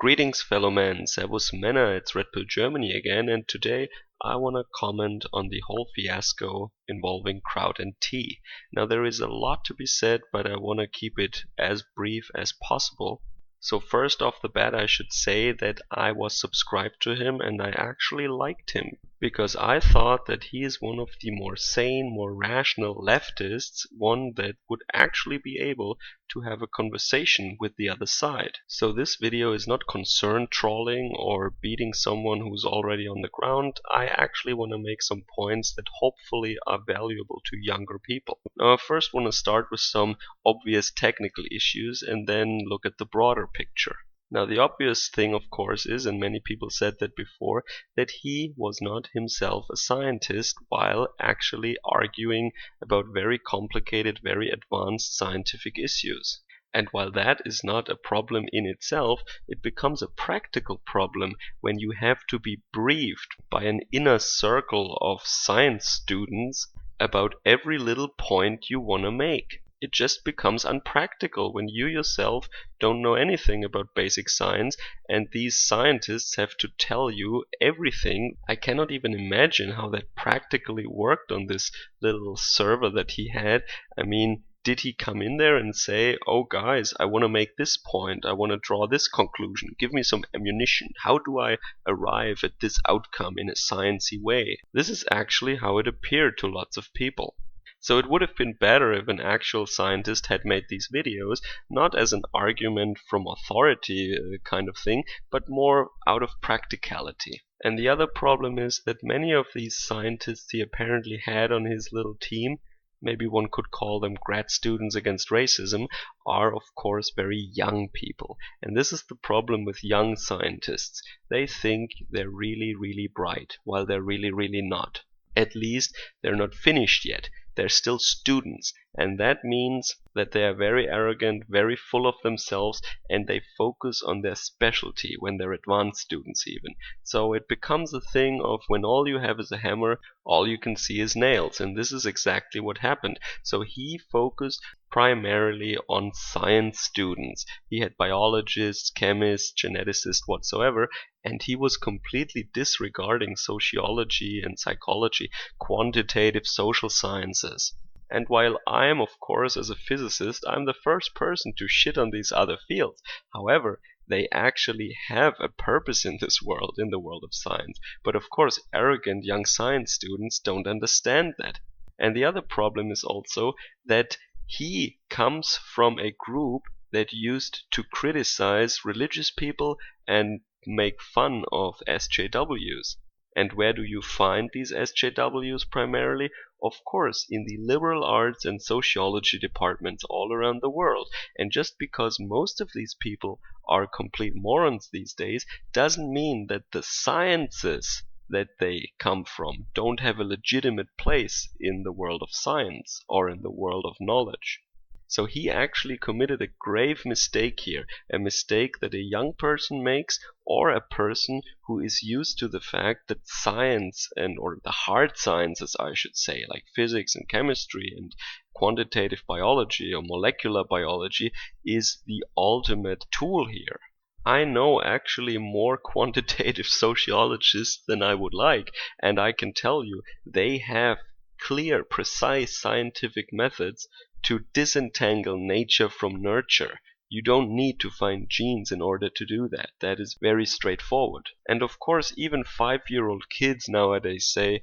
Greetings, fellow men. Servus Männer, it's Red Pill Germany again, and today I want to comment on the whole fiasco involving Kraut and Tea. Now, there is a lot to be said, but I want to keep it as brief as possible. So first off the bat, I should say that I was subscribed to him and I actually liked him because I thought that he is one of the more sane, more rational leftists, one that would actually be able to have a conversation with the other side. So this video is not concerned trolling or beating someone who's already on the ground. I actually want to make some points that hopefully are valuable to younger people. Now I first want to start with some obvious technical issues and then look at the broader picture. Now the obvious thing, of course, is, and many people said that before, that he was not himself a scientist while actually arguing about very complicated, very advanced scientific issues. And while that is not a problem in itself, it becomes a practical problem when you have to be briefed by an inner circle of science students about every little point you want to make. It just becomes unpractical when you yourself don't know anything about basic science and these scientists have to tell you everything. I cannot even imagine how that practically worked on this little server that he had. I mean, did he come in there and say, oh guys, I want to make this point, I want to draw this conclusion, give me some ammunition, how do I arrive at this outcome in a sciencey way? This is actually how it appeared to lots of people. So it would have been better if an actual scientist had made these videos, not as an argument from authority kind of thing, but more out of practicality. And the other problem is that many of these scientists he apparently had on his little team, maybe one could call them grad students against racism, are of course very young people. And this is the problem with young scientists. They think they're really, really bright, while they're really, really not. At least they're not finished yet. They're still students, and that means that they are very arrogant, very full of themselves, and they focus on their specialty when they're advanced students even. So it becomes a thing of when all you have is a hammer, all you can see is nails, and this is exactly what happened. So he focused primarily on science students. He had biologists, chemists, geneticists, whatsoever, and he was completely disregarding sociology and psychology, quantitative social sciences. And while I am, of course, as a physicist, I'm the first person to shit on these other fields. However, they actually have a purpose in this world, in the world of science. But of course, arrogant young science students don't understand that. And the other problem is also that he comes from a group that used to criticize religious people and make fun of SJWs. And where do you find these SJWs primarily? Of course, in the liberal arts and sociology departments all around the world. And just because most of these people are complete morons these days doesn't mean that the sciences that they come from don't have a legitimate place in the world of science or in the world of knowledge. So he actually committed a grave mistake here, a mistake that a young person makes, or a person who is used to the fact that science or the hard sciences, I should say, like physics and chemistry and quantitative biology or molecular biology, is the ultimate tool here. I know actually more quantitative sociologists than I would like, and I can tell you they have clear, precise scientific methods to disentangle nature from nurture. You don't need to find genes in order to do that. That is very straightforward. And of course, even 5-year-old kids nowadays say,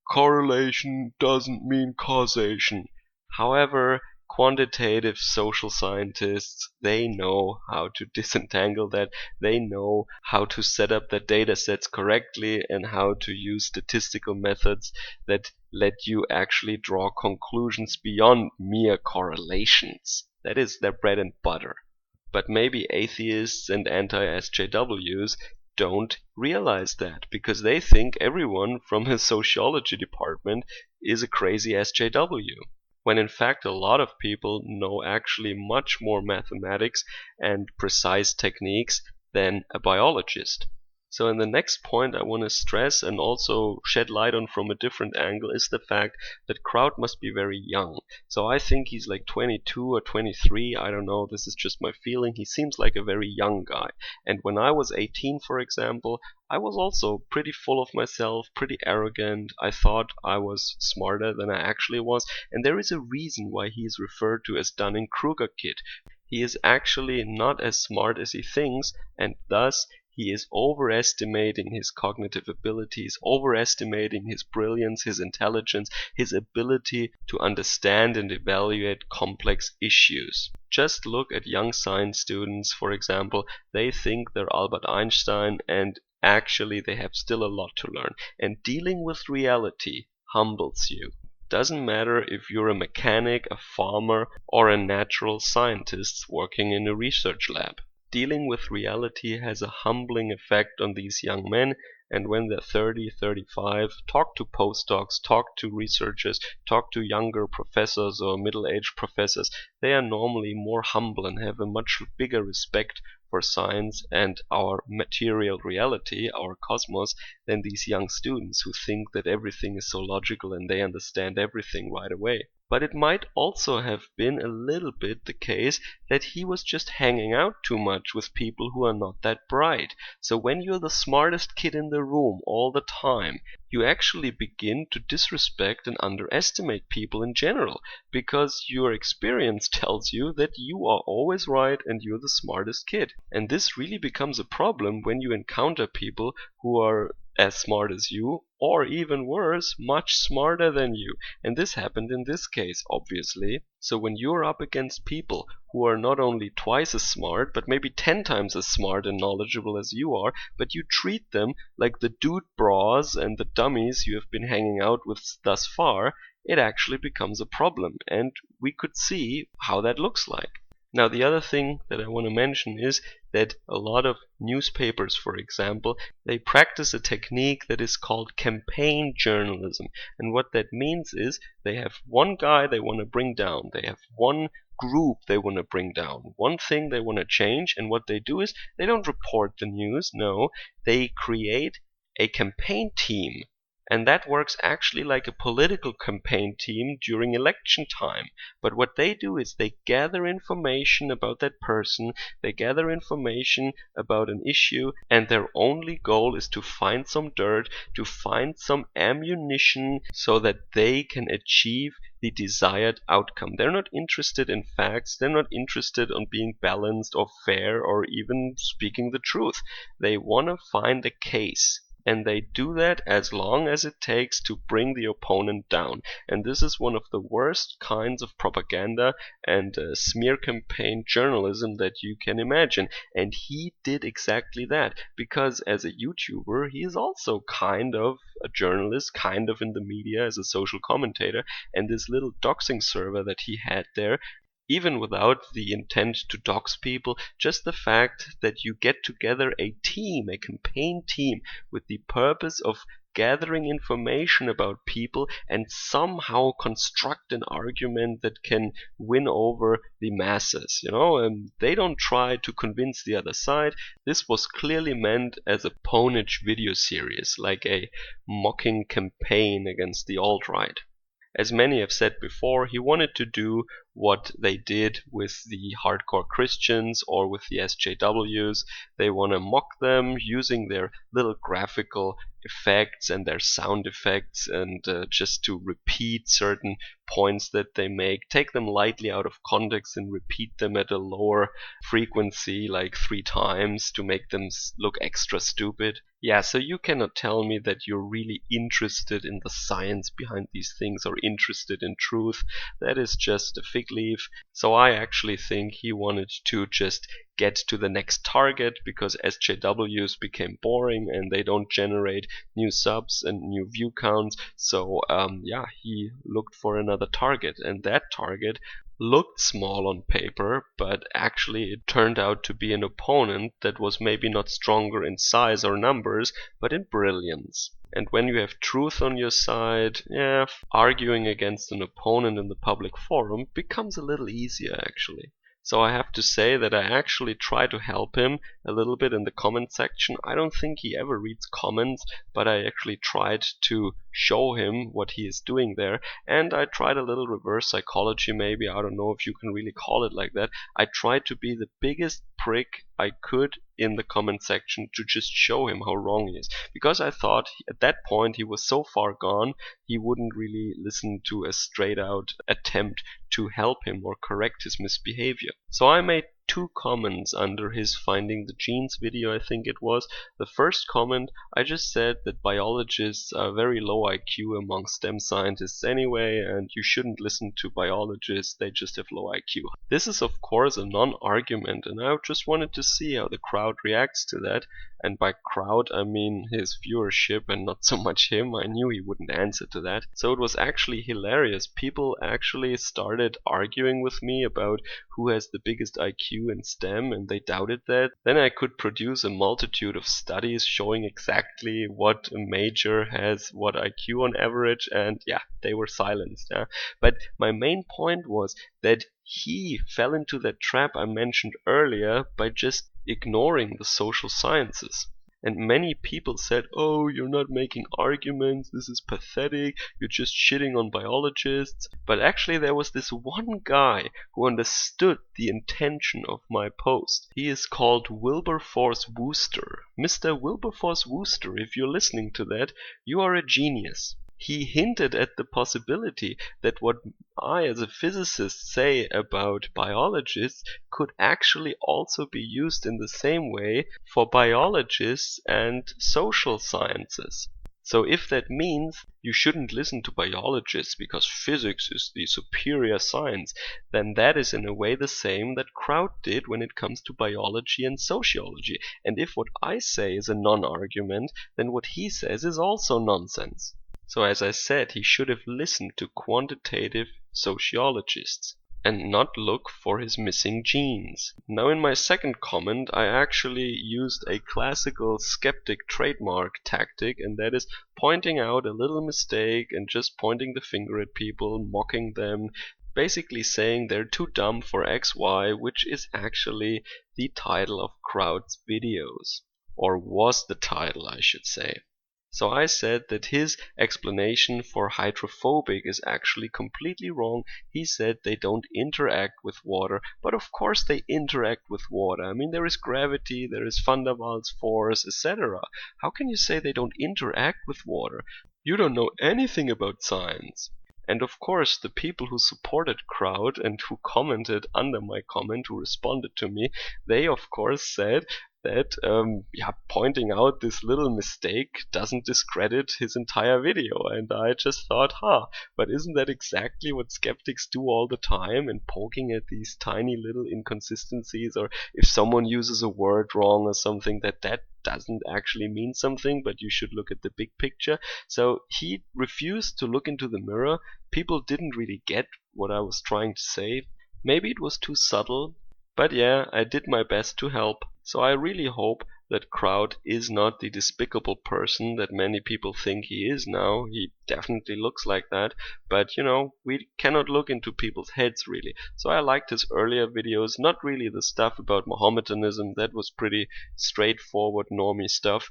correlation doesn't mean causation. However, quantitative social scientists, they know how to disentangle that. They know how to set up their data sets correctly and how to use statistical methods that let you actually draw conclusions beyond mere correlations. That is their bread and butter. But maybe atheists and anti-SJWs don't realize that because they think everyone from his sociology department is a crazy SJW. When in fact a lot of people know actually much more mathematics and precise techniques than a biologist. So in the next point I want to stress and also shed light on from a different angle is the fact that Kraut must be very young. So I think he's like 22 or 23, I don't know, this is just my feeling. He seems like a very young guy. And when I was 18, for example, I was also pretty full of myself, pretty arrogant. I thought I was smarter than I actually was. And there is a reason why he is referred to as Dunning-Kruger kid. He is actually not as smart as he thinks, and thus he is overestimating his cognitive abilities, overestimating his brilliance, his intelligence, his ability to understand and evaluate complex issues. Just look at young science students, for example. They think they're Albert Einstein, and actually they have still a lot to learn. And dealing with reality humbles you. Doesn't matter if you're a mechanic, a farmer, or a natural scientist working in a research lab. Dealing with reality has a humbling effect on these young men, and when they're 30, 35, talk to postdocs, talk to researchers, talk to younger professors or middle-aged professors. They are normally more humble and have a much bigger respect for science and our material reality, our cosmos, than these young students who think that everything is so logical and they understand everything right away. But it might also have been a little bit the case that he was just hanging out too much with people who are not that bright. So when you're the smartest kid in the room all the time, you actually begin to disrespect and underestimate people in general, because your experience tells you that you are always right and you're the smartest kid. And this really becomes a problem when you encounter people who are as smart as you, or even worse, much smarter than you. And this happened in this case, obviously. So when you're up against people who are not only twice as smart, but maybe 10 times as smart and knowledgeable as you are, but you treat them like the dude bras and the dummies you have been hanging out with thus far, it actually becomes a problem. And we could see how that looks like. Now, the other thing that I want to mention is that a lot of newspapers, for example, they practice a technique that is called campaign journalism. And what that means is they have one guy they want to bring down. They have one group they want to bring down, one thing they want to change. And what they do is they don't report the news. No, they create a campaign team. And that works actually like a political campaign team during election time. But what they do is they gather information about that person, they gather information about an issue, and their only goal is to find some dirt, to find some ammunition so that they can achieve the desired outcome. They're not interested in facts, they're not interested in being balanced or fair or even speaking the truth. They want to find a case. And they do that as long as it takes to bring the opponent down. And this is one of the worst kinds of propaganda and smear campaign journalism that you can imagine. And he did exactly that, because as a YouTuber, he is also kind of a journalist, kind of in the media as a social commentator. And this little doxing server that he had there, even without the intent to dox people, just the fact that you get together a team, a campaign team, with the purpose of gathering information about people and somehow construct an argument that can win over the masses. They don't try to convince the other side. This was clearly meant as a ponage video series, like a mocking campaign against the alt-right. As many have said before, he wanted to do what they did with the hardcore Christians or with the SJWs. They want to mock them using their little graphical effects and their sound effects, and just to repeat certain points that they make, take them lightly out of context and repeat them at a lower frequency, like 3 times, to make them look extra stupid. Yeah, so you cannot tell me that you're really interested in the science behind these things or interested in truth. That is just a fig leaf. So I actually think he wanted to just get to the next target, because SJWs became boring and they don't generate new subs and new view counts. So he looked for another target, and that target looked small on paper, but actually it turned out to be an opponent that was maybe not stronger in size or numbers, but in brilliance. And when you have truth on your side, arguing against an opponent in the public forum becomes a little easier, actually. So I have to say that I actually try to help him a little bit in the comment section. I don't think he ever reads comments, but I actually tried to show him what he is doing there. And I tried a little reverse psychology, maybe. I don't know if you can really call it like that. I tried to be the biggest prick I could in the comment section to just show him how wrong he is. Because I thought at that point he was so far gone, he wouldn't really listen to a straight out attempt to help him or correct his misbehavior. So I made 2 comments under his Finding the Genes video, I think it was. The first comment, I just said that biologists are very low IQ among STEM scientists anyway, and you shouldn't listen to biologists, they just have low IQ. This is of course a non-argument, and I just wanted to see how the crowd reacts to that. And by crowd I mean his viewership and not so much him. I knew he wouldn't answer to that. So it was actually hilarious. People actually started arguing with me about who has the biggest IQ in STEM, and they doubted that. Then I could produce a multitude of studies showing exactly what a major has what IQ on average, and yeah, they were silenced. Yeah. But my main point was that he fell into that trap I mentioned earlier by just ignoring the social sciences. And many people said, oh, you're not making arguments, this is pathetic, you're just shitting on biologists. But actually there was this one guy who understood the intention of my post. He is called Wilberforce Wooster. Mr. Wilberforce Wooster, if you're listening to that, you are a genius. He hinted at the possibility that what I as a physicist say about biologists could actually also be used in the same way for biologists and social sciences. So if that means you shouldn't listen to biologists because physics is the superior science, then that is in a way the same that Kraut did when it comes to biology and sociology. And if what I say is a non-argument, then what he says is also nonsense. So as I said, he should have listened to quantitative sociologists and not look for his missing genes. Now in my second comment I actually used a classical skeptic trademark tactic, and that is pointing out a little mistake and just pointing the finger at people, mocking them, basically saying they're too dumb for XY, which is actually the title of Kraut's videos. Or was the title, I should say. So I said that his explanation for hydrophobic is actually completely wrong. He said they don't interact with water, but of course they interact with water. I mean, there is gravity, there is van der Waals force, etc. How can you say they don't interact with water? You don't know anything about science. And of course, the people who supported Kraut and who commented under my comment, who responded to me, they of course said that pointing out this little mistake doesn't discredit his entire video. And I just thought, but isn't that exactly what skeptics do all the time, and poking at these tiny little inconsistencies, or if someone uses a word wrong or something, that doesn't actually mean something, but you should look at the big picture. So he refused to look into the mirror. People didn't really get what I was trying to say. Maybe it was too subtle, but yeah, I did my best to help. So I really hope that Kraut is not the despicable person that many people think he is now. He definitely looks like that, but we cannot look into people's heads really. So I liked his earlier videos, not really the stuff about Mohammedanism, that was pretty straightforward normie stuff.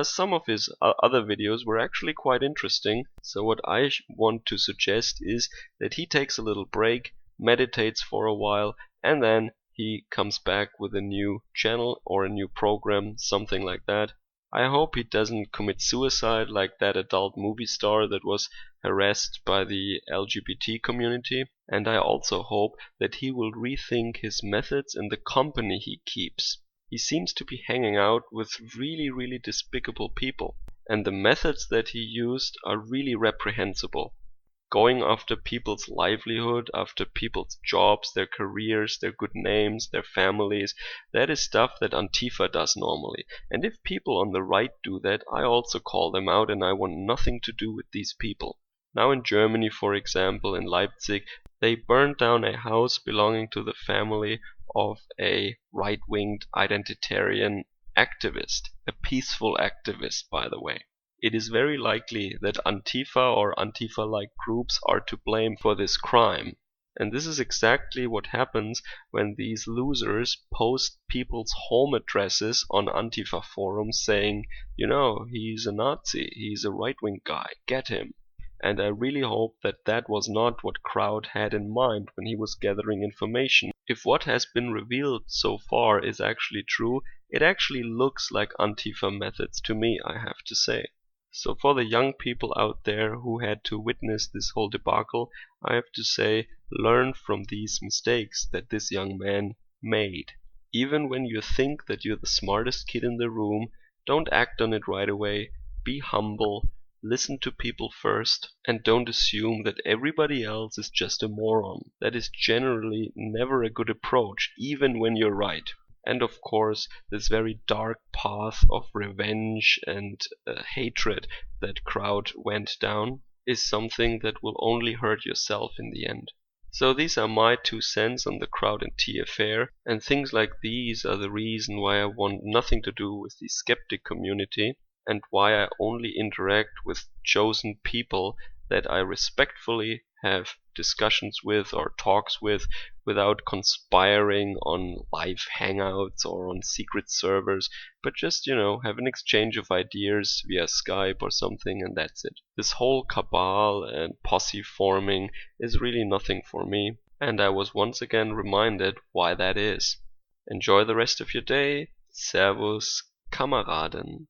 Some of his other videos were actually quite interesting. So what I want to suggest is that he takes a little break, meditates for a while, and then he comes back with a new channel or a new program, something like that. I hope he doesn't commit suicide like that adult movie star that was harassed by the LGBT community. And I also hope that he will rethink his methods and the company he keeps. He seems to be hanging out with really, really despicable people. And the methods that he used are really reprehensible. Going after people's livelihood, after people's jobs, their careers, their good names, their families, that is stuff that Antifa does normally. And if people on the right do that, I also call them out, and I want nothing to do with these people. Now in Germany, for example, in Leipzig, they burned down a house belonging to the family of a right-winged identitarian activist. A peaceful activist, by the way. It is very likely that Antifa or Antifa-like groups are to blame for this crime. And this is exactly what happens when these losers post people's home addresses on Antifa forums saying, he's a Nazi, he's a right-wing guy, get him. And I really hope that that was not what Kraut had in mind when he was gathering information. If what has been revealed so far is actually true, it actually looks like Antifa methods to me, I have to say. So for the young people out there who had to witness this whole debacle, I have to say, learn from these mistakes that this young man made. Even when you think that you're the smartest kid in the room, don't act on it right away. Be humble, listen to people first, and don't assume that everybody else is just a moron. That is generally never a good approach, even when you're right. And of course, this very dark path of revenge and hatred that Kraut went down is something that will only hurt yourself in the end. So these are my 2 cents on the Kraut and Tea affair, and things like these are the reason why I want nothing to do with the skeptic community, and why I only interact with chosen people that I respectfully have discussions with or talks with without conspiring on live hangouts or on secret servers, but just, have an exchange of ideas via Skype or something, and that's it. This whole cabal and posse forming is really nothing for me, and I was once again reminded why that is. Enjoy the rest of your day. Servus, Kameraden.